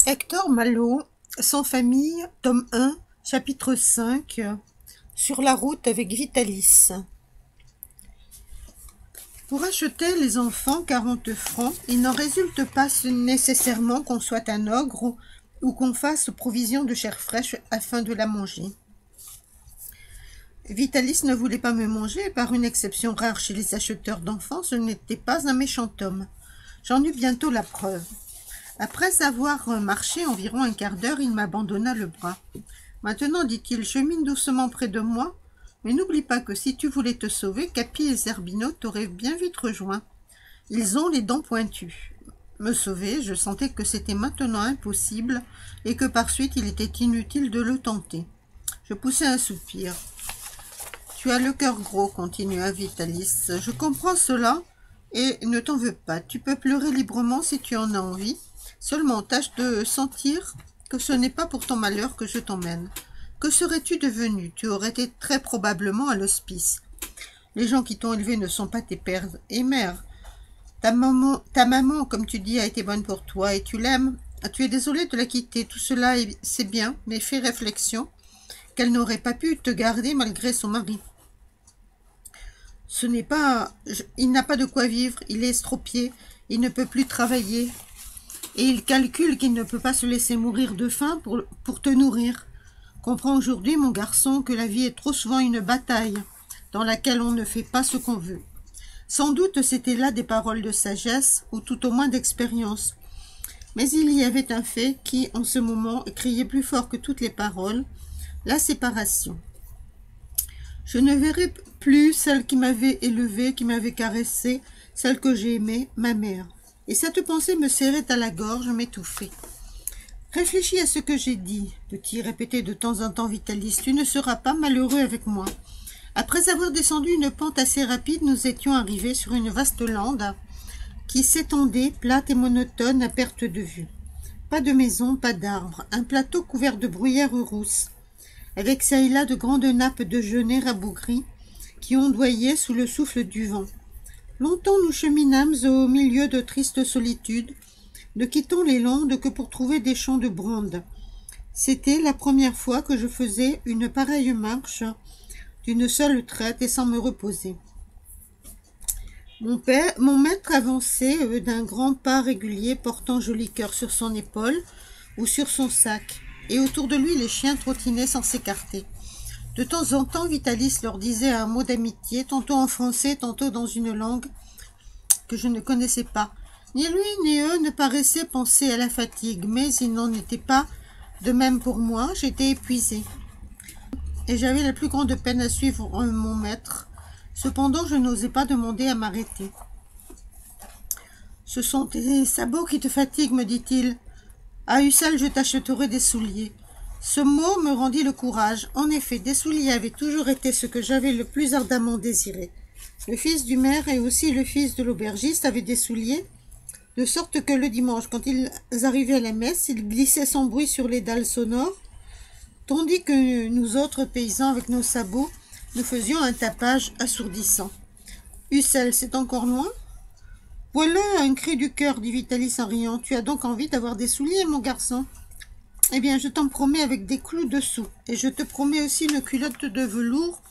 Hector Malot, Sans famille, tome 1, chapitre 5, Sur la route avec Vitalis. Pour acheter les enfants 40 francs, il n'en résulte pas nécessairement qu'on soit un ogre ou qu'on fasse provision de chair fraîche afin de la manger. Vitalis ne voulait pas me manger, et par une exception rare chez les acheteurs d'enfants, ce n'était pas un méchant homme. J'en eus bientôt la preuve. Après avoir marché environ un quart d'heure, il m'abandonna le bras. « Maintenant, dit-il, chemine doucement près de moi, mais n'oublie pas que si tu voulais te sauver, Capi et Zerbino t'auraient bien vite rejoint. Ils ont les dents pointues. » Me sauver, je sentais que c'était maintenant impossible et que par suite il était inutile de le tenter. Je poussai un soupir. « Tu as le cœur gros, continua Vitalis. Je comprends cela et ne t'en veux pas. Tu peux pleurer librement si tu en as envie. Seulement, tâche de sentir que ce n'est pas pour ton malheur que je t'emmène. Que serais-tu devenu? Tu aurais été très probablement à l'hospice. Les gens qui t'ont élevé ne sont pas tes pères et mères. Ta maman, comme tu dis, a été bonne pour toi et tu l'aimes. Tu es désolé de la quitter. Tout cela, c'est bien, mais fais réflexion qu'elle n'aurait pas pu te garder malgré son mari. Ce n'est pas... Il n'a pas de quoi vivre, il est estropié, il ne peut plus travailler. Et il calcule qu'il ne peut pas se laisser mourir de faim pour te nourrir. Comprends aujourd'hui, mon garçon, que la vie est trop souvent une bataille dans laquelle on ne fait pas ce qu'on veut. Sans doute c'étaient là des paroles de sagesse, ou tout au moins d'expérience. Mais il y avait un fait qui, en ce moment, criait plus fort que toutes les paroles, la séparation. Je ne verrai plus celle qui m'avait élevée, qui m'avait caressée, celle que j'ai aimée, ma mère. Et cette pensée me serrait à la gorge, m'étouffait. « Réfléchis à ce que j'ai dit, petit, répétait de temps en temps Vitalis. Tu ne seras pas malheureux avec moi. » Après avoir descendu une pente assez rapide, nous étions arrivés sur une vaste lande qui s'étendait, plate et monotone, à perte de vue. Pas de maison, pas d'arbres, un plateau couvert de bruyères rousses, avec çà et là de grandes nappes de genêts rabougris qui ondoyaient sous le souffle du vent. Longtemps nous cheminâmes au milieu de tristes solitudes, ne quittant les landes que pour trouver des champs de bronde. C'était la première fois que je faisais une pareille marche d'une seule traite et sans me reposer. Mon maître avançait d'un grand pas régulier, portant Joli Cœur sur son épaule ou sur son sac, et autour de lui les chiens trottinaient sans s'écarter. De temps en temps, Vitalis leur disait un mot d'amitié, tantôt en français, tantôt dans une langue que je ne connaissais pas. Ni lui ni eux ne paraissaient penser à la fatigue, mais il n'en était pas de même pour moi. J'étais épuisée et j'avais la plus grande peine à suivre mon maître. Cependant, je n'osais pas demander à m'arrêter. « Ce sont tes sabots qui te fatiguent, me dit-il. À Ussel, je t'achèterai des souliers. » Ce mot me rendit le courage. En effet, des souliers avaient toujours été ce que j'avais le plus ardemment désiré. Le fils du maire et aussi le fils de l'aubergiste avaient des souliers, de sorte que le dimanche, quand ils arrivaient à la messe, ils glissaient sans bruit sur les dalles sonores, tandis que nous autres paysans, avec nos sabots, nous faisions un tapage assourdissant. « Ussel, c'est encore loin ?»« Voilà un cri du cœur, dit Vitalis en riant. Tu as donc envie d'avoir des souliers, mon garçon ? Eh bien, je t'en promets avec des clous dessous, et je te promets aussi une culotte de velours,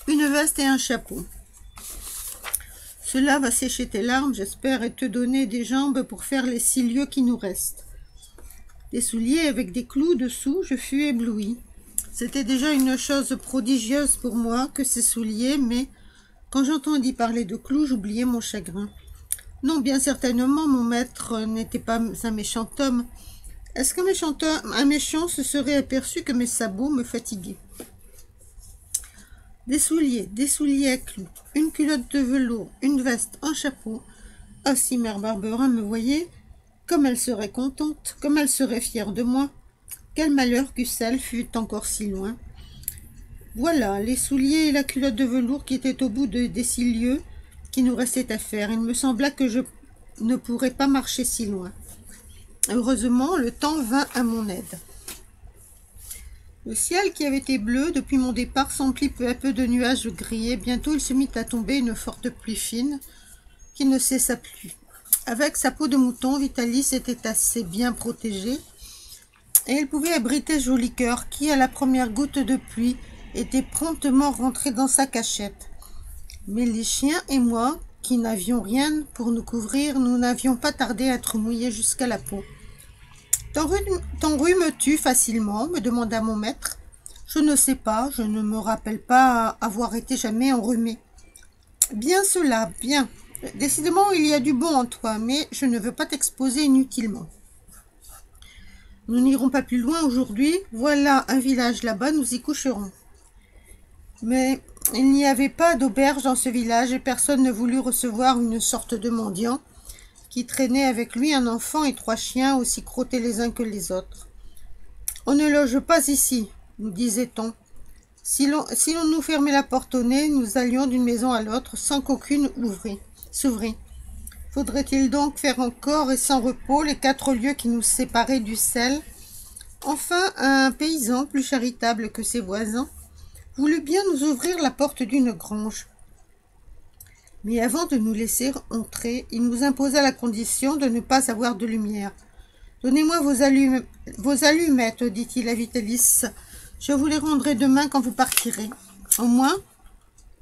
une veste et un chapeau. Cela va sécher tes larmes, j'espère, et te donner des jambes pour faire les 6 lieues qui nous restent. » Des souliers avec des clous dessous, je fus ébloui. C'était déjà une chose prodigieuse pour moi que ces souliers, mais quand j'entendis parler de clous, j'oubliai mon chagrin. Non, bien certainement, mon maître n'était pas un méchant homme. Est-ce qu'un méchant se serait aperçu que mes sabots me fatiguaient? Des souliers à clous, une culotte de velours, une veste, un chapeau. Ah, si mère Barberin me voyait, comme elle serait contente, comme elle serait fière de moi. Quel malheur qu'Ussel fût encore si loin. Voilà, les souliers et la culotte de velours qui étaient au bout des 6 lieues qui nous restaient à faire. Il me sembla que je ne pourrais pas marcher si loin. Heureusement, le temps vint à mon aide. Le ciel, qui avait été bleu depuis mon départ, s'emplit peu à peu de nuages gris, et bientôt il se mit à tomber une forte pluie fine qui ne cessa plus. Avec sa peau de mouton, Vitalis était assez bien protégé, et il pouvait abriter Joli Cœur qui, à la première goutte de pluie, était promptement rentré dans sa cachette. Mais les chiens et moi, qui n'avions rien pour nous couvrir, nous n'avions pas tardé à être mouillés jusqu'à la peau. « Ton rhume tue facilement ?» me demanda mon maître. « Je ne sais pas, je ne me rappelle pas avoir été jamais enrhumé. »« Bien cela, bien. Décidément, il y a du bon en toi, mais je ne veux pas t'exposer inutilement. Nous n'irons pas plus loin aujourd'hui. Voilà un village là-bas, nous y coucherons. » Mais il n'y avait pas d'auberge dans ce village et personne ne voulut recevoir une sorte de mendiant qui traînait avec lui un enfant et 3 chiens aussi crottés les uns que les autres. « On ne loge pas ici, nous disait-on. Si l'on nous fermait la porte au nez, nous allions d'une maison à l'autre sans qu'aucune s'ouvrît. Faudrait-il donc faire encore et sans repos les 4 lieues qui nous séparaient du sel? Enfin, un paysan plus charitable que ses voisins voulut bien nous ouvrir la porte d'une grange. Mais avant de nous laisser entrer, il nous imposa la condition de ne pas avoir de lumière. « Donnez-moi vos allumettes, dit-il à Vitalis. Je vous les rendrai demain quand vous partirez. Au moins,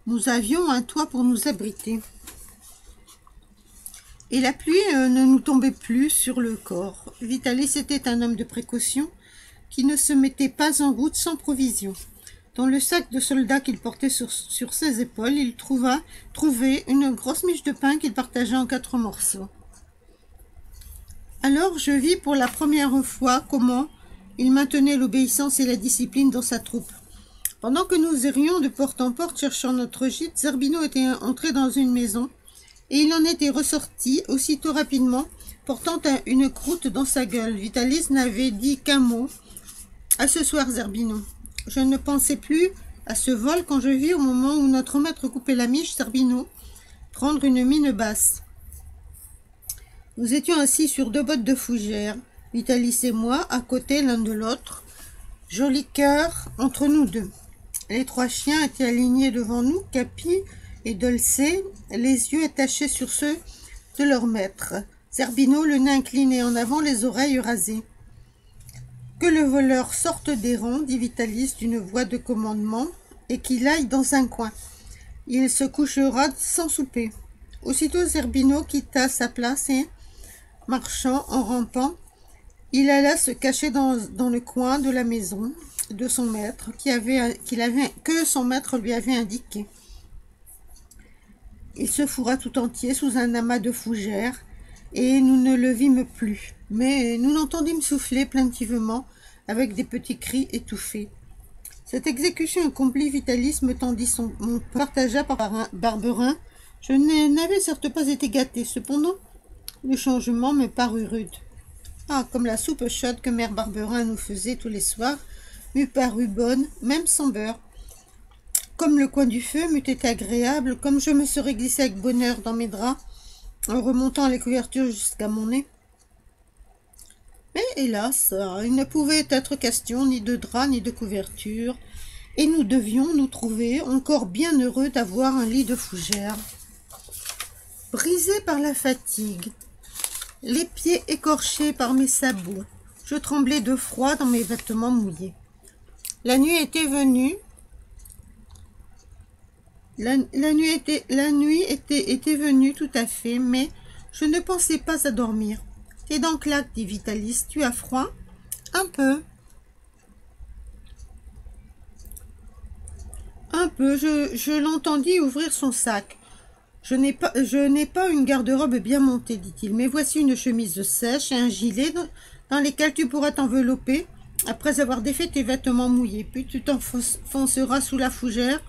nous avions un toit pour nous abriter. » Et la pluie ne nous tombait plus sur le corps. Vitalis était un homme de précaution qui ne se mettait pas en route sans provision. Dans le sac de soldat qu'il portait sur ses épaules, il trouvait une grosse miche de pain qu'il partagea en 4 morceaux. Alors je vis pour la première fois comment il maintenait l'obéissance et la discipline dans sa troupe. Pendant que nous errions de porte en porte cherchant notre gîte, Zerbino était entré dans une maison et il en était ressorti aussitôt rapidement, portant une croûte dans sa gueule. Vitalis n'avait dit qu'un mot. « À ce soir, Zerbino. » Je ne pensais plus à ce vol quand je vis au moment où notre maître coupait la miche, Zerbino prendre une mine basse. Nous étions assis sur 2 bottes de fougères, Vitalis et moi, à côté l'un de l'autre, Joli Cœur entre nous deux. Les 3 chiens étaient alignés devant nous, Capi et Dolcet, les yeux attachés sur ceux de leur maître. Zerbino, le nez incliné en avant, les oreilles rasées. « Que le voleur sorte des rangs, dit Vitalis d'une voix de commandement, et qu'il aille dans un coin. Il se couchera sans souper. » Aussitôt Zerbino quitta sa place et, marchant en rampant, il alla se cacher dans le coin de la maison de son maître que son maître lui avait indiqué. Il se fourra tout entier sous un amas de fougères et nous ne le vîmes plus, mais nous l'entendîmes souffler plaintivement avec des petits cris étouffés. Cette exécution accomplie, Vitalis me tendit mon partagea par un Barberin. Je n'avais certes pas été gâté, cependant le changement me parut rude. Ah, comme la soupe chaude que mère Barberin nous faisait tous les soirs m'eût paru bonne, même sans beurre. Comme le coin du feu m'eût été agréable, comme je me serais glissé avec bonheur dans mes draps, en remontant les couvertures jusqu'à mon nez. Mais hélas, il ne pouvait être question ni de drap ni de couverture, et nous devions nous trouver encore bien heureux d'avoir un lit de fougères. Brisé par la fatigue, les pieds écorchés par mes sabots, je tremblais de froid dans mes vêtements mouillés. La nuit était venue. La nuit était venue tout à fait, mais je ne pensais pas à dormir. « T'es donc là, dit Vitalis, tu as froid? »« Un peu. »« Un peu. » Je l'entendis ouvrir son sac. « Je n'ai pas une garde-robe bien montée, dit-il, mais voici une chemise sèche et un gilet dans lesquels tu pourras t'envelopper après avoir défait tes vêtements mouillés. Puis tu t'enfonceras sous la fougère.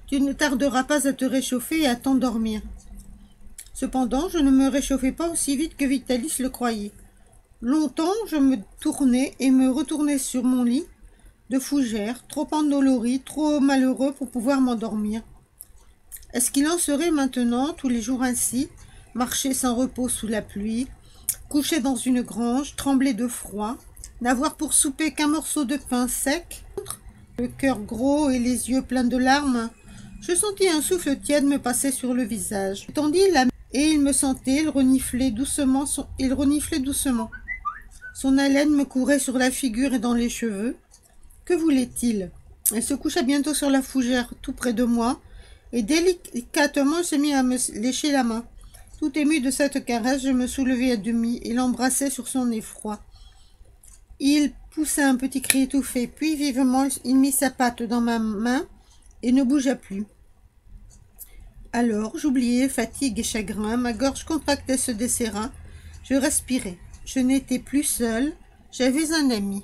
Tu ne tarderas pas à te réchauffer et à t'endormir. » Cependant, je ne me réchauffais pas aussi vite que Vitalis le croyait. Longtemps, je me tournais et me retournais sur mon lit de fougères, trop endolori, trop malheureux pour pouvoir m'endormir. Est-ce qu'il en serait maintenant, tous les jours ainsi, marcher sans repos sous la pluie, coucher dans une grange, trembler de froid, n'avoir pour souper qu'un morceau de pain sec, le cœur gros et les yeux pleins de larmes? Je sentis un souffle tiède me passer sur le visage. Et il me sentait, il reniflait doucement. Son haleine me courait sur la figure et dans les cheveux. Que voulait-il? Elle se coucha bientôt sur la fougère, tout près de moi, et délicatement se mit à me lécher la main. Tout ému de cette caresse, je me soulevai à demi et l'embrassai sur son nez froid. Il poussa un petit cri étouffé, puis vivement il mit sa patte dans ma main et ne bougea plus. Alors j'oubliai fatigue et chagrin, ma gorge contractée se desserra, je respirai. Je n'étais plus seule, j'avais un ami.